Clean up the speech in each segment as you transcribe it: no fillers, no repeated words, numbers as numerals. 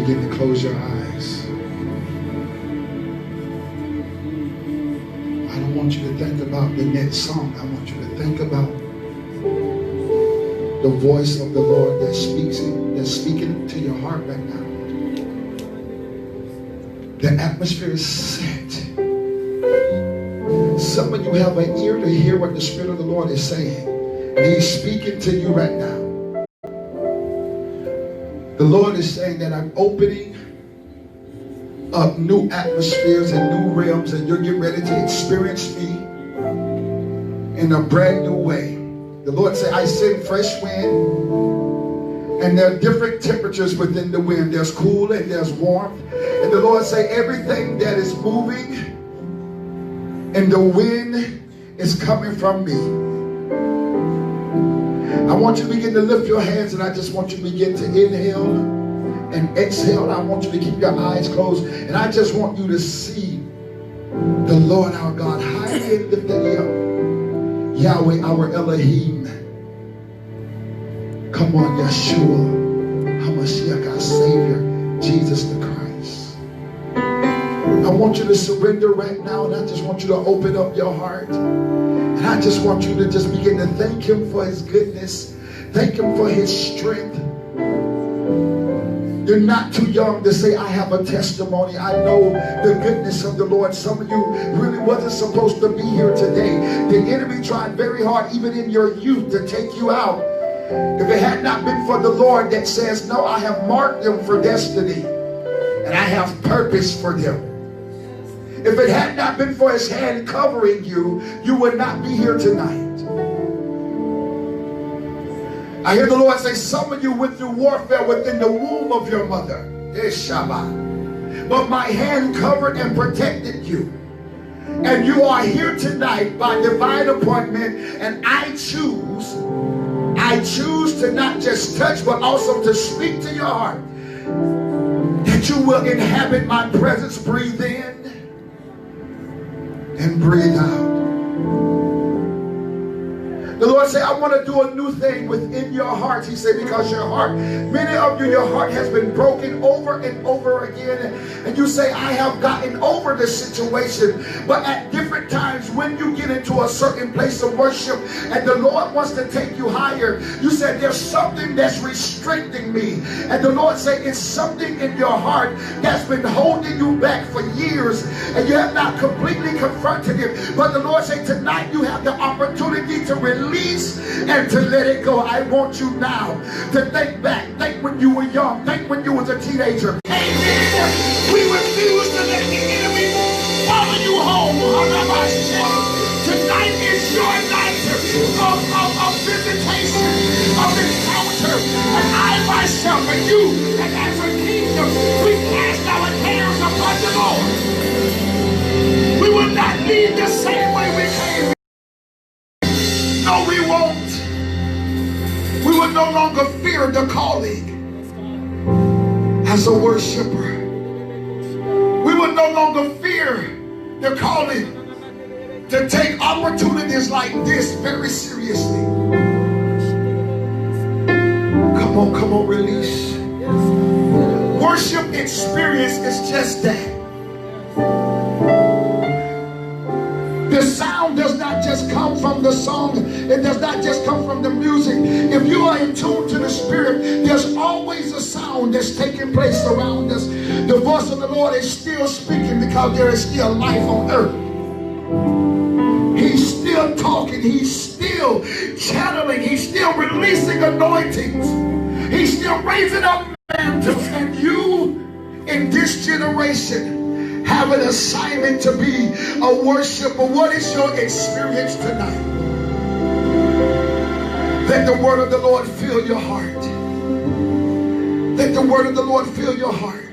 begin to close your eyes. I don't want you to think about the next song. I want you to think about the voice of the Lord that's speaking to your heart right now. The atmosphere is set. Some of you have an ear to hear what the Spirit of the Lord is saying. And He's speaking to you right now. The Lord is saying that I'm opening up new atmospheres and new realms, and you're getting ready to experience me in a brand new way. The Lord said, I send fresh wind, and there are different temperatures within the wind. There's cool and there's warmth. And the Lord said, everything that is moving in the wind is coming from me. I want you to begin to lift your hands, and I just want you to begin to inhale and exhale. I want you to keep your eyes closed, and I just want you to see the Lord our God highly and lifted up. Yahweh our Elohim. Come on, Yeshua HaMashiach, our Savior, Jesus the Christ. I want you to surrender right now, and I just want you to open up your heart. And I just want you to just begin to thank Him for His goodness. Thank Him for His strength. You're not too young to say, I have a testimony. I know the goodness of the Lord. Some of you really wasn't supposed to be here today. The enemy tried very hard, even in your youth, to take you out. If it had not been for the Lord that says, no, I have marked them for destiny, and I have purpose for them. If it had not been for His hand covering you, you would not be here tonight. I hear the Lord say, some of you went through warfare within the womb of your mother. But my hand covered and protected you. And you are here tonight by divine appointment, and I choose to not just touch, but also to speak to your heart, that you will inhabit my presence. Breathe in and breathe out. The Lord said, I want to do a new thing within your hearts. He said, because your heart, many of you, your heart has been broken over and over again. And you say, I have gotten over this situation. But at different times, when you get into a certain place of worship and the Lord wants to take you higher, you said, there's something that's restricting me. And the Lord said, it's something in your heart that's been holding you back for years. And you have not completely confronted it. But the Lord said, tonight you have the opportunity to release and to let it go. I want you now to think back. Think when you were young. Think when you was a teenager. Amen. We refuse to let the enemy follow you home. Tonight is your night of visitation, of encounter. And I myself and you, and as a kingdom, we cast our cares upon the Lord. We will not leave the same way we came. No, we won't. We will no longer fear the calling as a worshiper. We will no longer fear the calling to take opportunities like this very seriously. Come on, release. Worship experience is just that. The sound does not just come from the song. It does not just come from the music. If you are in tune to the Spirit, there's always a sound that's taking place around us. The voice of the Lord is still speaking because there is still life on earth. He's still talking. He's still channeling. He's still releasing anointings. He's still raising up mantles. And you in this generation have an assignment to be a worshiper. What is your experience tonight? Let the word of the Lord fill your heart. Let the word of the Lord fill your heart.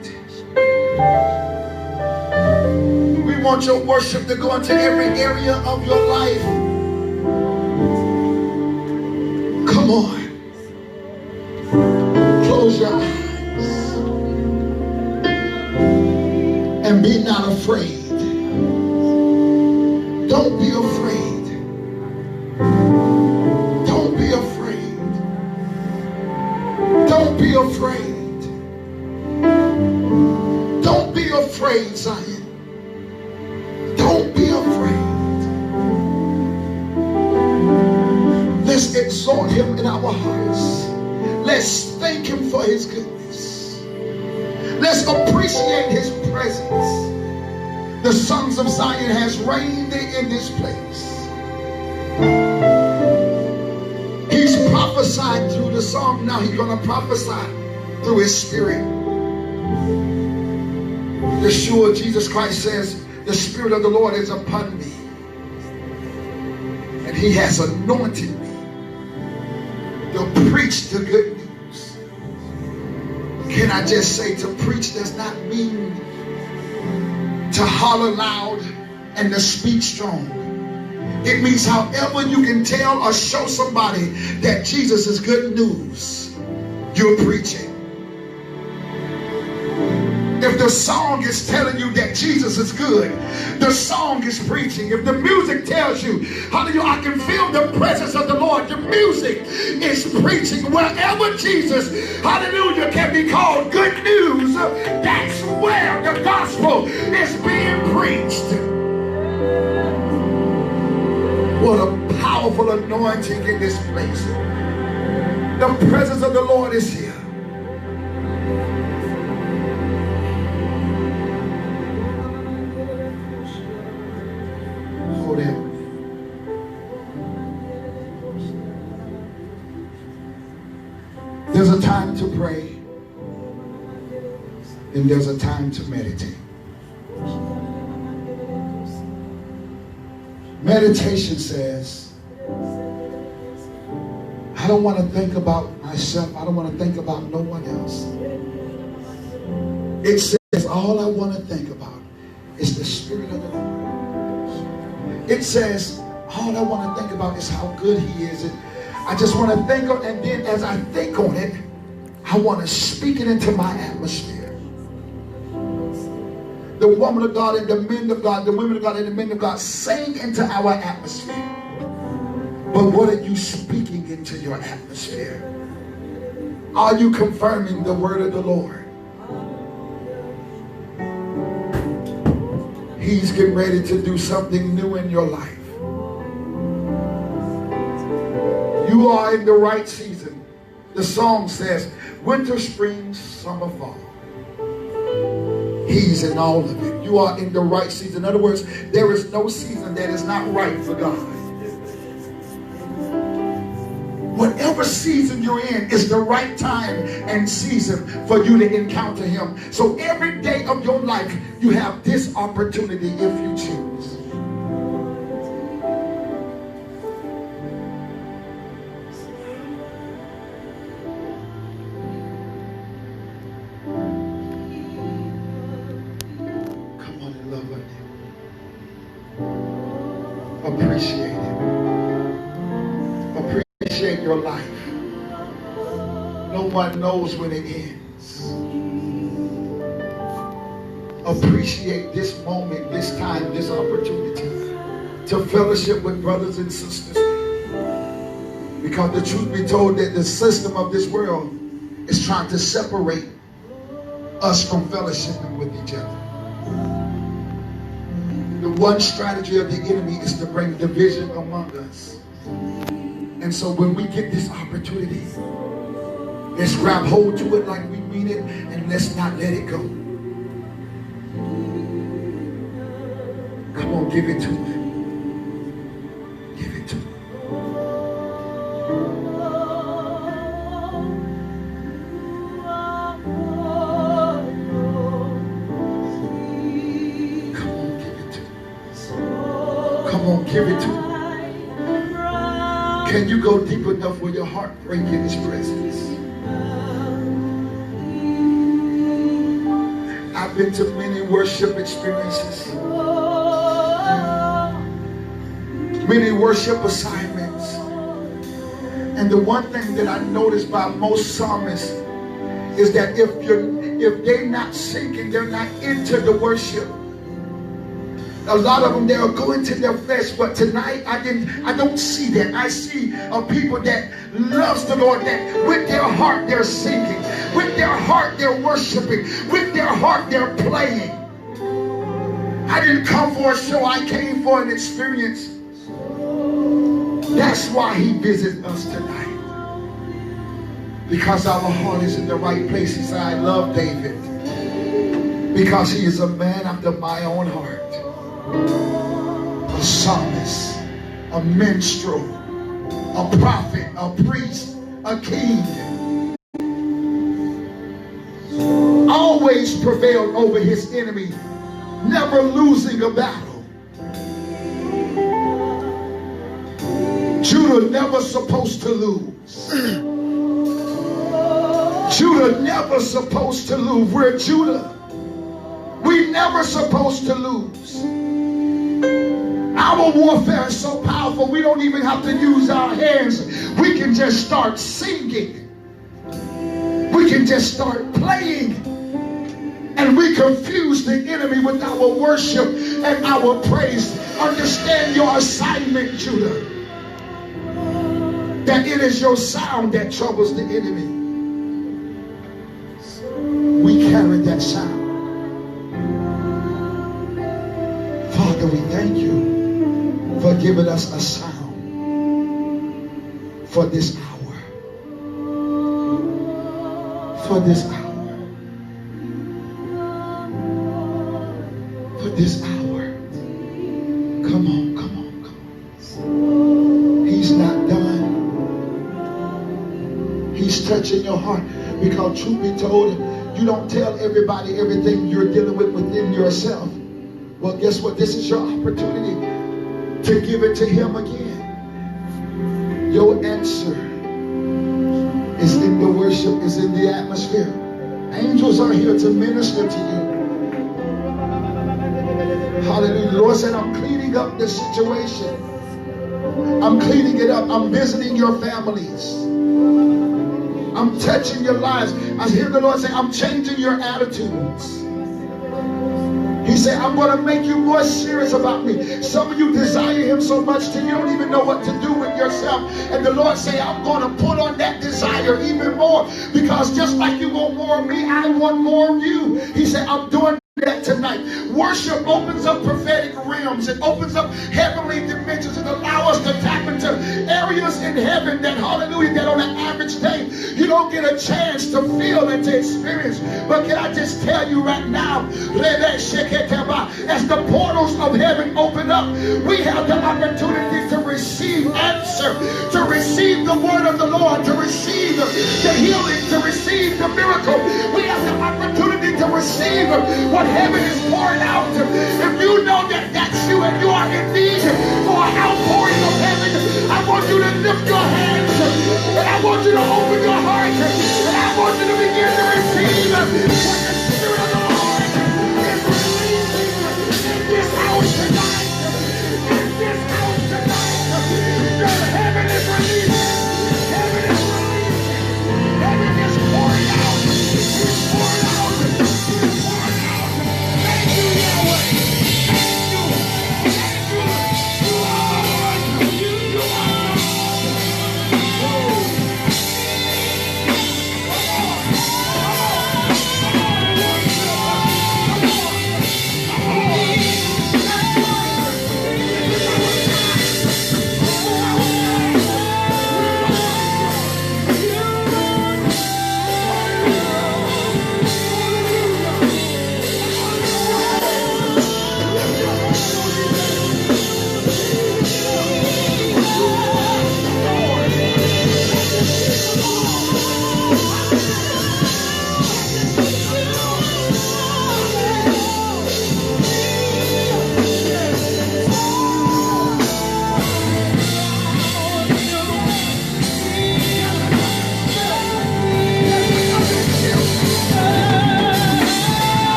We want your worship to go into every area of your life. Come on. Close your eyes. And be not afraid. Don't be afraid. Don't be afraid. Don't be afraid. afraid, Zion. Don't be afraid. Let's exalt him in our hearts. Let's thank him for his goodness. Let's appreciate his presence. The sons of Zion has reigned in this place. He's prophesied through the song. Now he's going to prophesy through his spirit. Yeshua, Jesus Christ says, the Spirit of the Lord is upon me, and he has anointed me to preach the good news. Can I just say, to preach does not mean to holler loud and to speak strong. It means however you can tell or show somebody that Jesus is good news, you're preaching. If the song is telling you that Jesus is good, the song is preaching. If the music tells you, hallelujah, I can feel the presence of the Lord, the music is preaching. Wherever Jesus, hallelujah, can be called good news, that's where the gospel is being preached. What a powerful anointing in this place. The presence of the Lord is here. There's a time to pray, and there's a time to meditate. Meditation says, I don't want to think about myself. I don't want to think about no one else. It says, all I want to think about is the Spirit of the Lord. It says, all I want to think about is how good he is. And I just want to think on, and then as I think on it, I want to speak it into my atmosphere. The woman of God and the men of God, the women of God and the men of God sang into our atmosphere. But what are you speaking into your atmosphere? Are you confirming the word of the Lord? He's getting ready to do something new in your life. You are in the right season. The song says, winter, spring, summer, fall. He's in all of it. You are in the right season. In other words, there is no season that is not right for God. Whatever season you're in is the right time and season for you to encounter him. So every day of your life, you have this opportunity if you choose. Appreciate him. Appreciate your life. No one knows when it ends. Appreciate this moment, this time, this opportunity to fellowship with brothers and sisters. Because the truth be told, that the system of this world is trying to separate us from fellowshipping with each other. The one strategy of the enemy is to bring division among us. And so when we get this opportunity, let's grab hold to it like we mean it, and let's not let it go. Come on, give it to him. Give it to him. Give it to him. Can you go deep enough where your heart break in his presence? I've been to many worship experiences, many worship assignments, and the one thing that I noticed by most psalmists is that if they're not singing, they're not into the worship. A lot of them, they'll go into their flesh, but tonight I don't see that. I see a people that loves the Lord, that with their heart they're singing, with their heart they're worshiping, with their heart they're playing. I didn't come for a show, I came for an experience. That's why he visits us tonight. Because our heart is in the right place. He said, I love David because he is a man after my own heart. A psalmist, a minstrel, a prophet, a priest, a king. Always prevailed over his enemy, never losing a battle. Judah never supposed to lose. Judah never supposed to lose. We're Judah. We never supposed to lose. Our warfare is so powerful, we don't even have to use our hands. We can just start singing. We can just start playing. And we confuse the enemy with our worship and our praise. Understand your assignment, Judah. That it is your sound that troubles the enemy. We carry that sound. Father, we thank you for giving us a sound for this hour. For this hour. For this hour. Come on, come on, come on. He's not done. He's touching your heart. Because truth be told, you don't tell everybody everything you're dealing with within yourself. Well, guess what? This is your opportunity to give it to him again. Your answer is in the worship, is in the atmosphere. Angels are here to minister to you. Hallelujah. The Lord said, I'm cleaning up this situation. I'm cleaning it up. I'm visiting your families. I'm touching your lives. I hear the Lord say, I'm changing your attitudes. He said, I'm going to make you more serious about me. Some of you desire him so much till you don't even know what to do with yourself. And the Lord say, I'm going to put on that desire even more. Because just like you want more of me, I want more of you. He said, I'm doing that tonight. Worship opens up prophetic realms. It opens up heavenly dimensions and allow us to tap into areas in heaven that, hallelujah, that on an average day you don't get a chance to feel and to experience. But can I just tell you right now, as the portals of heaven open up, we have the opportunity to receive answer, to receive the word of the Lord, to receive the healing, to receive the miracle. We have the opportunity to receive what heaven is pouring out. If you know that that's you and you are in need for an outpouring of heaven, I want you to lift your hands and I want you to open your heart and I want you to begin to receive what the Spirit of the Lord is releasing in this house tonight. In this house tonight, heaven is releasing. Heaven is releasing. Heaven is pouring out. It's pouring out. It's pouring out. Thank you, Yahweh. Thank you. Thank you. You are Lord. You are God.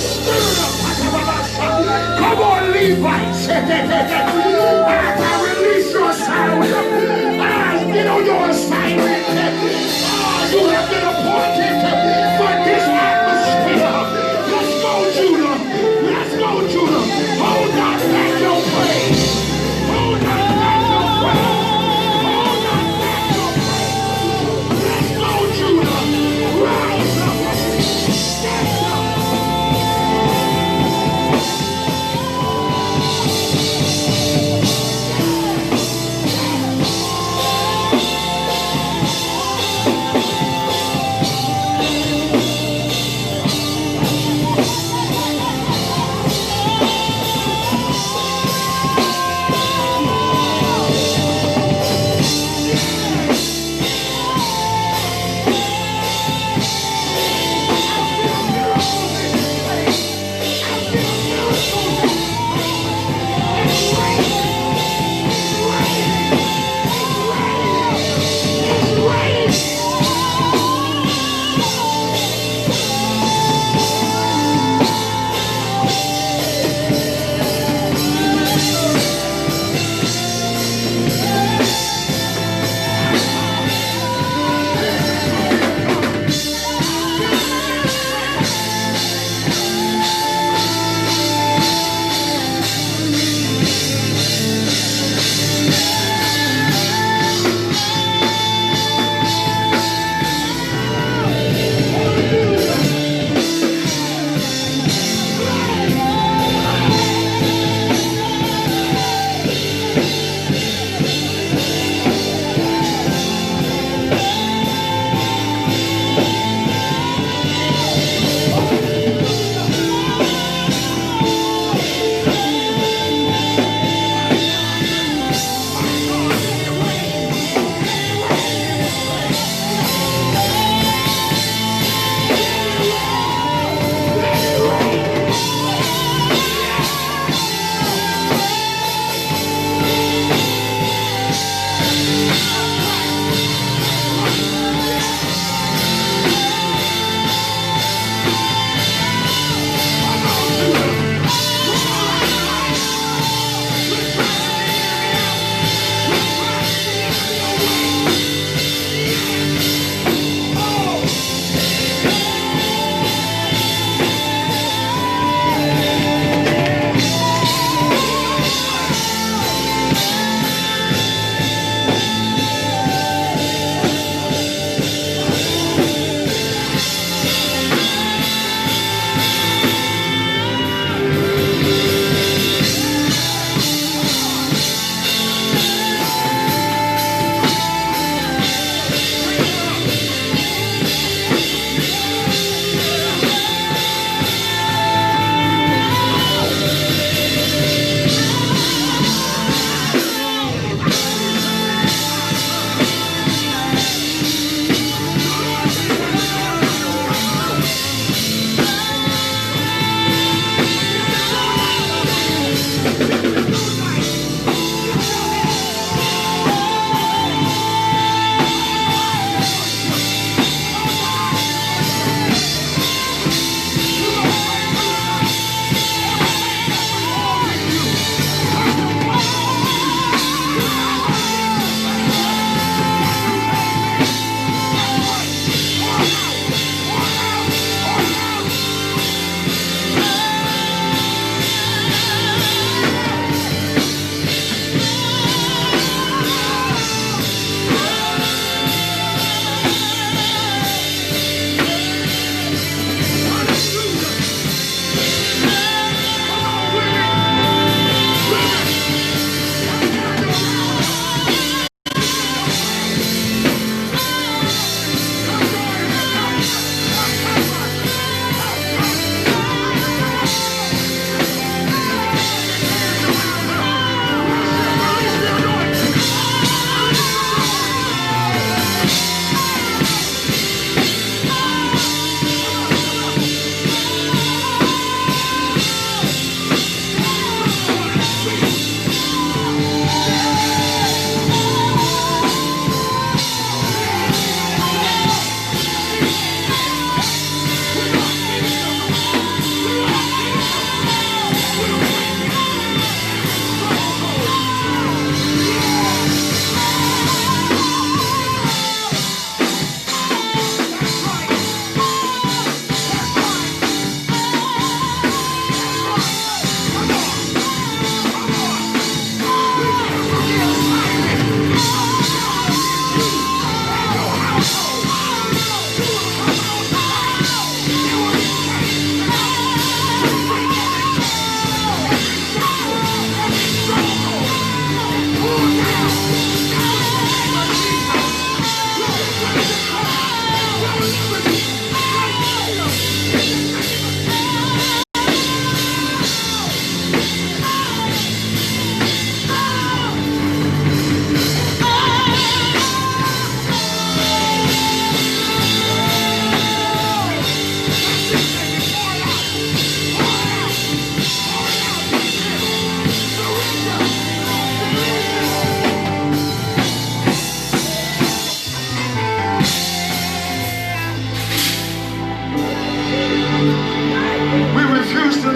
stir up. Come on, Levites. I release your sound. Get on your assignment. You have been appointed for this atmosphere. Let's go, Judah. Let's go, Judah. Hold not back your praise. Hold not back your praise. Hold not back your praise. Let's go, Judah. Rise up. Stand up.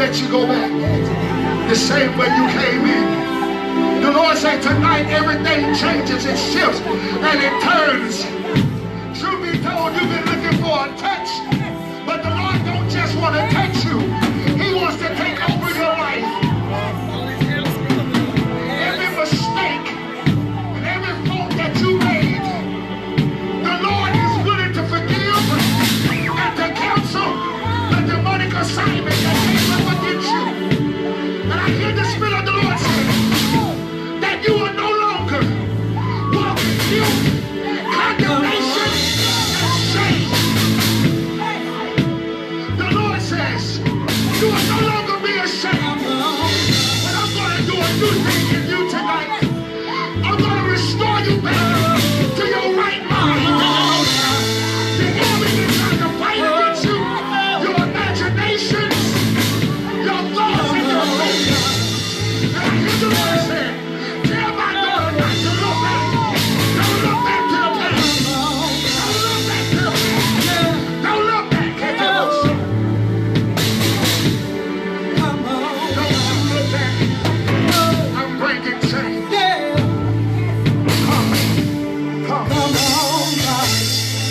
let you go back the same way you came in. The Lord said tonight everything changes, it shifts, and it turns. Truth be told, you've been looking for a touch, but the Lord don't just want to touch you. He wants to take over your life. Every mistake and every fault that you made, the Lord is willing to forgive and to cancel the demonic assignment that came up against you. And I hear the Spirit of the Lord say that you are no longer walking guilt, condemnation, and shame. The Lord says you will no longer be ashamed, but I'm going to do a new thing